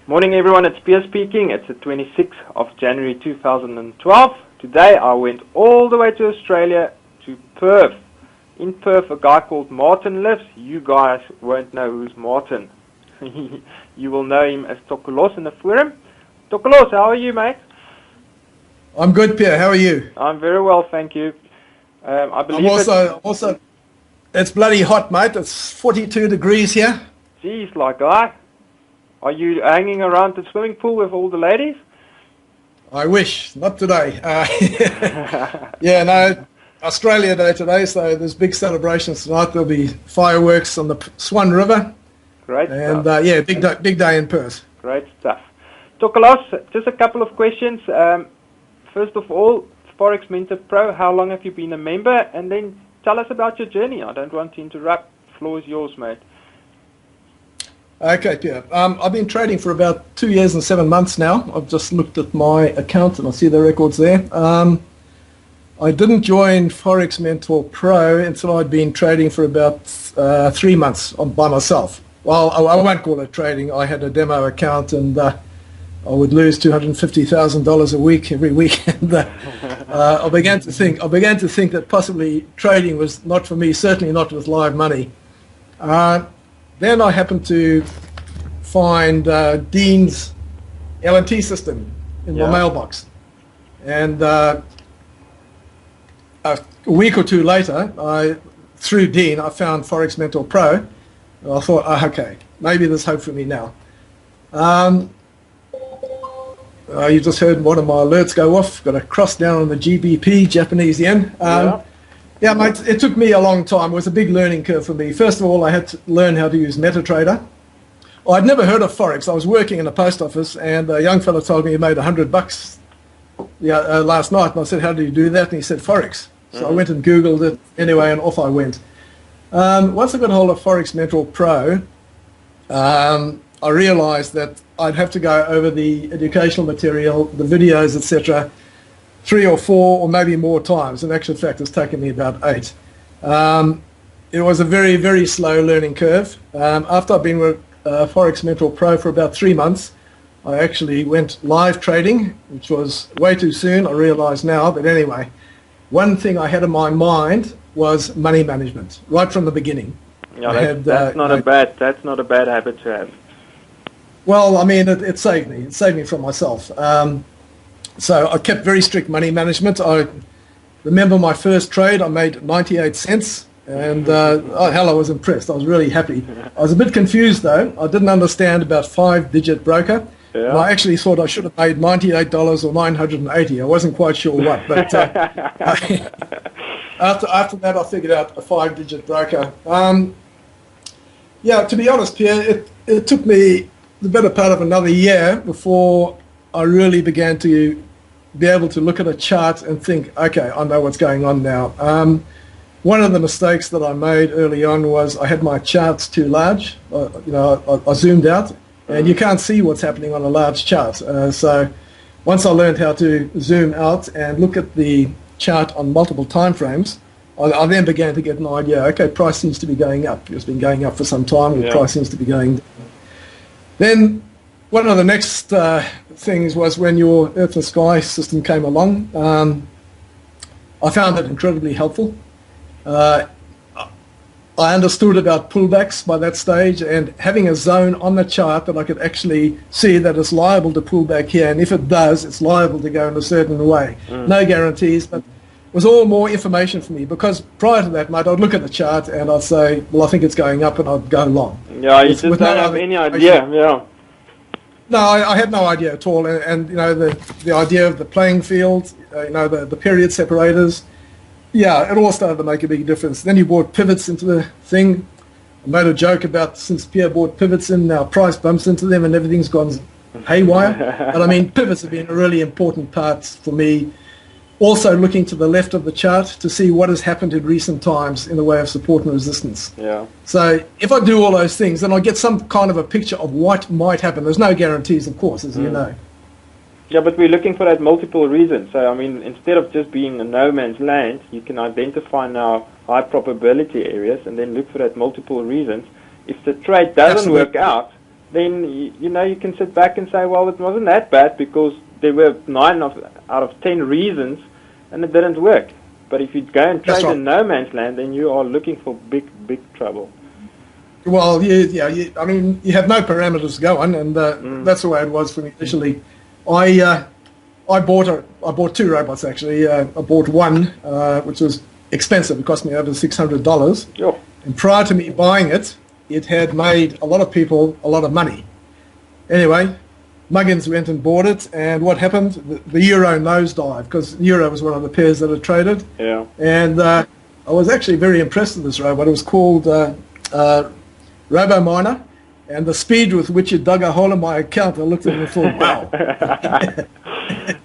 Morning everyone, it's Pierre speaking. It's the 26th of January 2012. Today I went all the way to Australia, to Perth. In Perth a guy called Martin lives. You guys won't know who's Martin. You will know him as Tokolos in the forum. Tokolos, how are you, mate? I'm good, Pierre. How are you? I'm very well, thank you. I believe I'm also, it's bloody hot, mate. It's 42 degrees here. Jeez, like that. Are you hanging around the swimming pool with all the ladies? I wish. Not today. Yeah, no, Australia Day today, so there's big celebrations tonight. There'll be fireworks on the Swan River. Great and, stuff. yeah, big day in Perth. Great stuff. Tokolos, just a couple of questions. First of all, Forex Mentor Pro, how long have you been a member? And then tell us about your journey. I don't want to interrupt. The floor is yours, mate. Okay, Pierre. I've been trading for about 2 years and 7 months now. I've just looked at my account and I see the records there. I didn't join Forex Mentor Pro until I'd been trading for about 3 months by myself. Well, I won't call it trading. I had a demo account and I would lose $250,000 a week every week. And I began to think that possibly trading was not for me. Certainly not with live money. Then I happened to find Dean's L&T system in my mailbox. And a week or two later, through Dean, I found Forex Mentor Pro. And I thought, okay, maybe there's hope for me now. You just heard one of my alerts go off. Got a cross down on the GBP, Japanese yen. Yeah, mate, it took me a long time. It was a big learning curve for me. First of all, I had to learn how to use MetaTrader. I'd never heard of Forex. I was working in a post office, and a young fellow told me he made $100 last night. And I said, how do you do that? And he said, Forex. So I went and Googled it anyway, and off I went. Once I got hold of Forex Mentor Pro, I realized that I'd have to go over the educational material, the videos, etc., 3 or 4 or maybe more times. In actual fact, it's taken me about 8. It was a very, very slow learning curve. After I've been with Forex Mentor Pro for about 3 months, I actually went live trading, which was way too soon, I realize now. But anyway, one thing I had in my mind was money management, right from the beginning. Yeah, that's not a bad habit to have. Well, I mean, it saved me. It saved me from myself. So I kept very strict money management. I remember my first trade, I made 98 cents. And hell, I was impressed. I was really happy. I was a bit confused, though. I didn't understand about 5-digit broker. Yeah. And I actually thought I should have made $98 or 980. I wasn't quite sure what. But after that, I figured out a 5-digit broker. Yeah, to be honest, Pierre, it took me the better part of another year before I really began to be able to look at a chart and think, okay, I know what's going on now. One of the mistakes that I made early on was I had my charts too large. I zoomed out, and you can't see what's happening on a large chart. So once I learned how to zoom out and look at the chart on multiple time frames, I then began to get an idea, okay, price seems to be going up. It's been going up for some time, and price seems to be going down. Then one of the next things was when your Earth and Sky system came along. I found it incredibly helpful. I understood about pullbacks by that stage, and having a zone on the chart that I could actually see that it's liable to pull back here, and if it does, it's liable to go in a certain way. No guarantees, but it was all more information for me, because prior to that, mate, I'd look at the chart and I'd say, well, I think it's going up, and I'd go long. Yeah, you just don't have any idea, No, I had no idea at all, and you know, the idea of the playing field, you know, the period separators, yeah, it all started to make a big difference. Then you brought pivots into the thing. I made a joke about, since Pierre brought pivots in, now price bumps into them and everything's gone haywire. But I mean, pivots have been a really important part for me. Also looking to the left of the chart to see what has happened in recent times in the way of support and resistance. Yeah. So if I do all those things, then I get some kind of a picture of what might happen. There's no guarantees, of course, as you know. Yeah, but we're looking for that multiple reasons. So, I mean, instead of just being a no man's land, you can identify now high probability areas and then look for that multiple reasons. If the trade doesn't work out, then you know you can sit back and say, well, it wasn't that bad because there were 9 out of 10 reasons, and it didn't work. But if you go and trade in no man's land, then you are looking for big trouble. Well, I mean, you have no parameters to go on, and that's the way it was for me initially. I bought 2 robots actually. I bought one, which was expensive. It cost me over $600. Sure. And prior to me buying it, it had made a lot of people a lot of money. Anyway, Muggins went and bought it, and what happened? The euro nosedived, because the euro was one of the pairs that had traded. Yeah. And I was actually very impressed with this robot. It was called RoboMiner, and the speed with which it dug a hole in my account, I looked at it and thought, wow.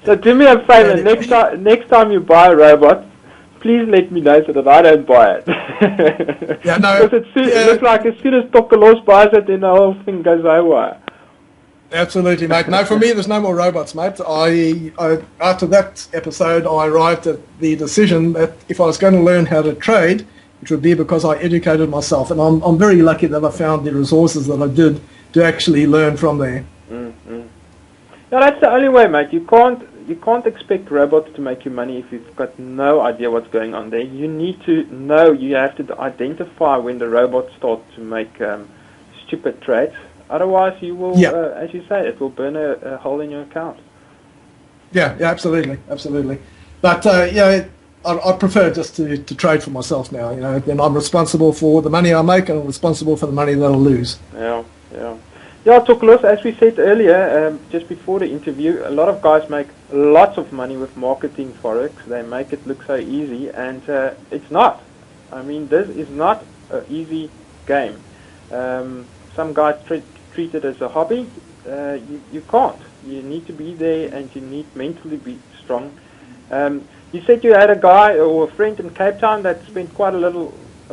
So do me a favor, next time you buy a robot, please let me know so that I don't buy it. Yeah, no. Because it looks like as soon as Tokelos buys it, then the whole thing goes haywire. Absolutely, mate. No, for me, there's no more robots, mate. I after that episode, I arrived at the decision that if I was going to learn how to trade, it would be because I educated myself. And I'm very lucky that I found the resources that I did to actually learn from there. Yeah, that's the only way, mate. You can't expect robots to make you money if you've got no idea what's going on there. You need to know. You have to identify when the robots start to make stupid trades. Otherwise, you will, as you say, it will burn a hole in your account. Yeah, absolutely. But I prefer just to trade for myself now. You know, then I'm responsible for the money I make, and I'm responsible for the money that I'll lose. Yeah, Tokelos, as we said earlier, just before the interview, a lot of guys make lots of money with marketing Forex. They make it look so easy, and it's not. I mean, this is not an easy game. Some guys treat it as a hobby. You can't. You need to be there, and you need mentally be strong. You said you had a guy or a friend in Cape Town that spent quite a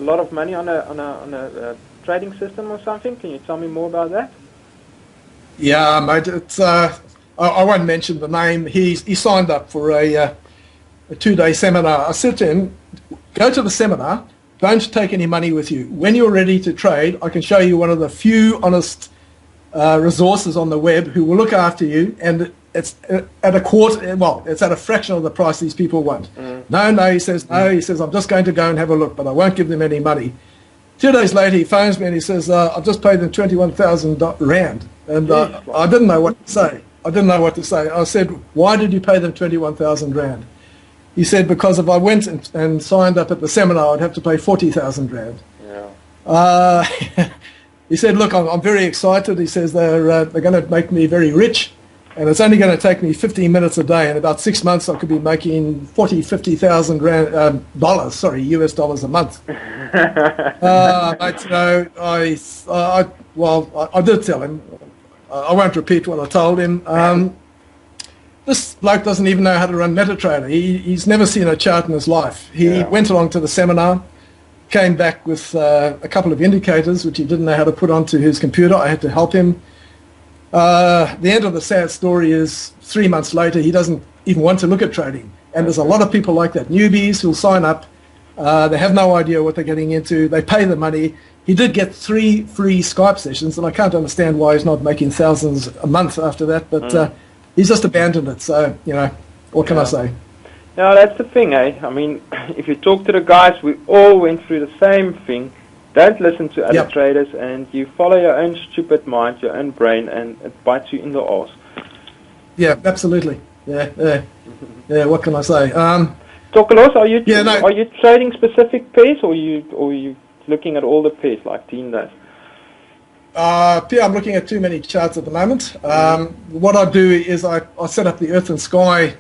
lot of money on a trading system or something. Can you tell me more about that? Yeah, mate. It's I won't mention the name. He signed up for a 2-day seminar. I said to him, go to the seminar. Don't take any money with you. When you're ready to trade, I can show you one of the few honest resources on the web who will look after you, and it's at a quarter. Well, it's at a fraction of the price these people want. No, he says, I'm just going to go and have a look, but I won't give them any money. 2 days later, he phones me and he says, I've just paid them 21,000 Rand. And I didn't know what to say. I said, why did you pay them 21,000 Rand? He said, because if I went and signed up at the seminar, I'd have to pay 40,000 Rand. Yeah. He said, look, I'm very excited. He says, they're going to make me very rich, and it's only going to take me 15 minutes a day. In about 6 months, I could be making 50,000 dollars, US dollars a month. Mate, you know, I did tell him. I won't repeat what I told him. This bloke doesn't even know how to run MetaTrader. He's never seen a chart in his life. He went along to the seminar, came back with a couple of indicators which he didn't know how to put onto his computer. I had to help him. The end of the sad story is 3 months later, he doesn't even want to look at trading. And there's a lot of people like that, newbies who'll sign up. They have no idea what they're getting into. They pay the money. He did get 3 free Skype sessions, and I can't understand why he's not making thousands a month after that. But he's just abandoned it. So, you know, what can I say? No, that's the thing, eh? I mean, if you talk to the guys, we all went through the same thing. Don't listen to other traders, and you follow your own stupid mind, your own brain, and it bites you in the arse. Yeah, absolutely. Yeah. What can I say? Tokelos, are you trading specific pairs, or are you looking at all the pairs like Team does? I'm looking at too many charts at the moment. What I do is I set up the Earth and Sky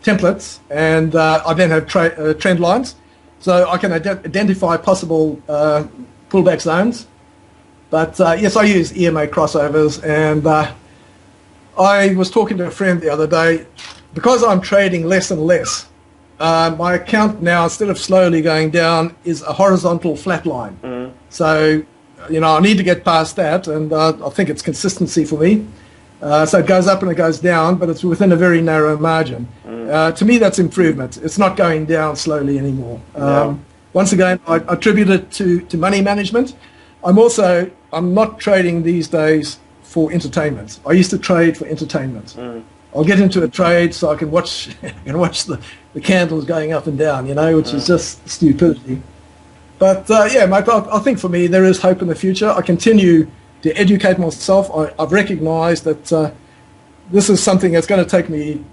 templates, and I then have trend lines, so I can identify possible pullback zones. But yes, I use EMA crossovers, and I was talking to a friend the other day. Because I'm trading less and less, my account now, instead of slowly going down, is a horizontal flat line. So, you know, I need to get past that, and I think it's consistency for me. So it goes up and it goes down, but it's within a very narrow margin. To me, that's improvement. It's not going down slowly anymore. Once again, I attribute it to money management. I'm I'm not trading these days for entertainment. I used to trade for entertainment. I'll get into a trade so I can watch the candles going up and down, which is just stupidity. But yeah, mate, I think for me there is hope in the future. I continue to educate myself. I've recognised that this is something that's going to take me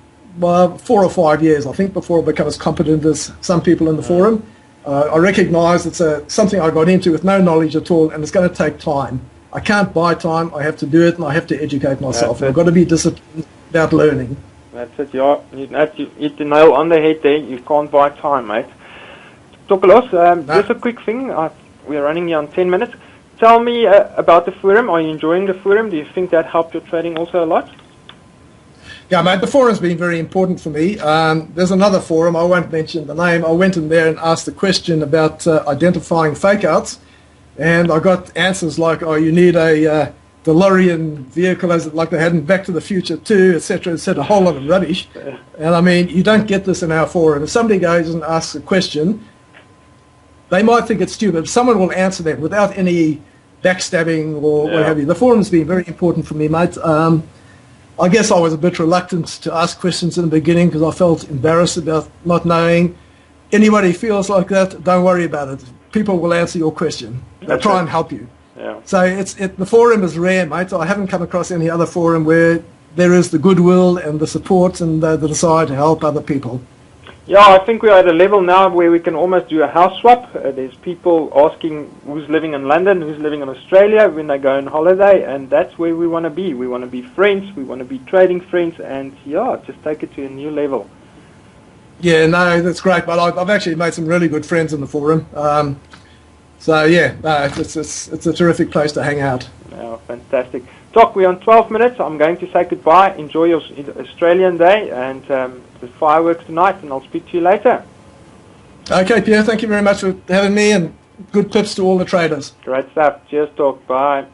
4 or 5 years, I think, before I become as competent as some people in the forum. I recognise it's something I got into with no knowledge at all, and it's going to take time. I can't buy time. I have to do it, and I have to educate myself. I've got to be disciplined about learning. That's it, yeah. You have to hit the nail on the head there. You can't buy time, mate. Tokelos, just a quick thing. We're running here on 10 minutes. Tell me about the forum. Are you enjoying the forum? Do you think that helped your trading also a lot? Yeah, mate, the forum's been very important for me. There's another forum, I won't mention the name. I went in there and asked a question about identifying fake-outs, and I got answers like, oh, you need a DeLorean vehicle, like they had in Back to the Future 2, etc., a whole lot of rubbish. And I mean, you don't get this in our forum. If somebody goes and asks a question, they might think it's stupid. Someone will answer that without any backstabbing or what have you. The forum's been very important for me, mate. I guess I was a bit reluctant to ask questions in the beginning because I felt embarrassed about not knowing. Anybody feels like that, don't worry about it. People will answer your question. They'll try and help you. Yeah. So the forum is rare, mate. I haven't come across any other forum where there is the goodwill and the support and the desire to help other people. Yeah, I think we're at a level now where we can almost do a house swap. There's people asking who's living in London, who's living in Australia when they go on holiday, and that's where we want to be. We want to be friends, we want to be trading friends, and yeah, just take it to a new level. Yeah, no, that's great, but I've actually made some really good friends in the forum. So yeah, it's a terrific place to hang out. Yeah, fantastic. Doc, we're on 12 minutes. I'm going to say goodbye. Enjoy your Australian day and the fireworks tonight, and I'll speak to you later. Okay, Pierre, thank you very much for having me, and good tips to all the traders. Great stuff. Cheers, Doc. Bye.